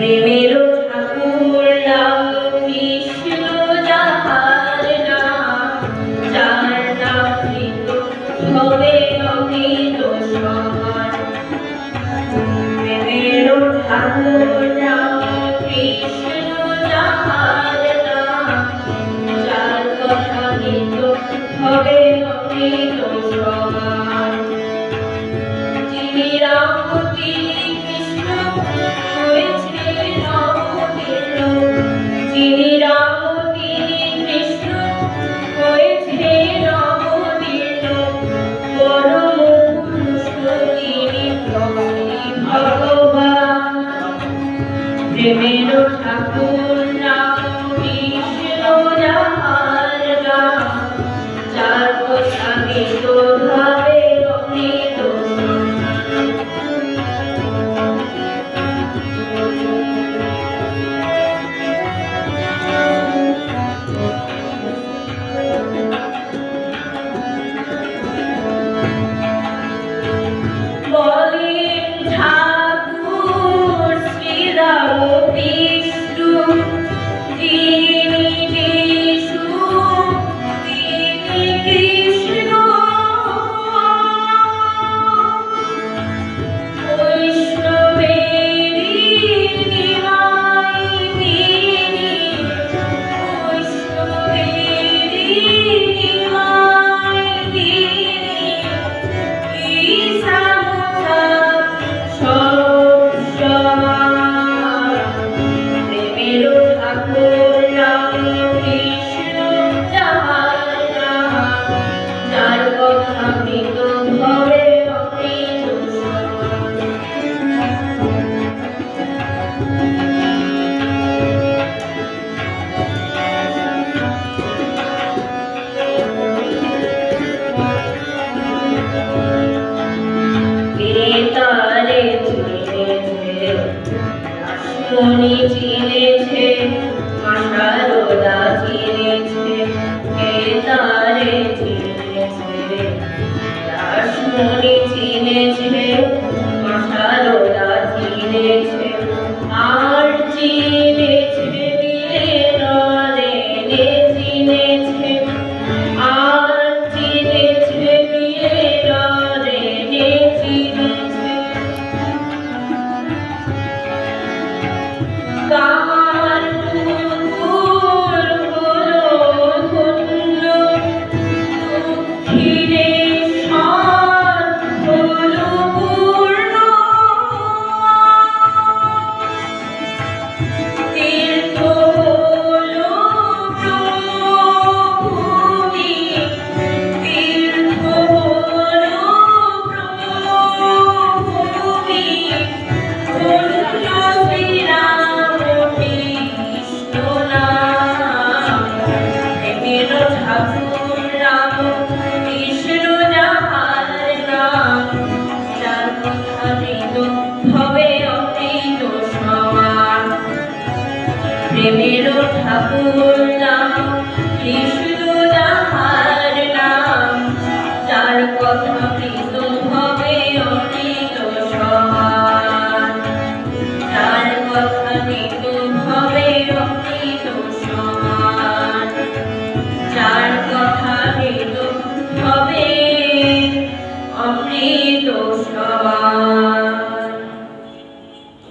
প্রেমের ঠাকুর নাম কৃষ্ণ যাহার নাম, যার নাম কৃত হবে অমৃত সমান। প্রেমের ঠাকুর নাম কৃষ্ণ যাহার নাম, যার কথা কৃত হবে অমৃত সমান। যিনি রাম তিনি কৃষ্ণ হয়েছে নবদিন, যিনি রাম তিনি কৃষ্ণ হয়েছে নবদিন, পরম পুরুষ তিনি ভগবান। প্রেমের ঠাকুর নাম কৃষ্ণ যাহার নাম, যার কথা কৃত হবে অমৃত মনি চিনেছে, মা শারদা চিনেছে, কে তারে চিনেছে। রাসমণি চিনেছে, মা শারদা চিনেছে, আর চিনেছে বিলেনরে চিনেছে, আর চিনেছে বিলেনরে চিনেছে। কার পুতুল হলো ধন্য, দক্ষিণেশ্বর হলো পূর্ণ। তীর্থ হলো প্রভুভূমি, তীর্থ হলো প্রভুভূমি। ধন্য শ্রীরাম কৃষ্ণ নাম, প্রেমের ঠাকুর রাম কৃষ্ণ যাহার নাম, যার কথা কৃত হবে অমৃত সমান। প্রেমের ঠাকুর নাম কৃষ্ণ যাহার নাম, যার কথা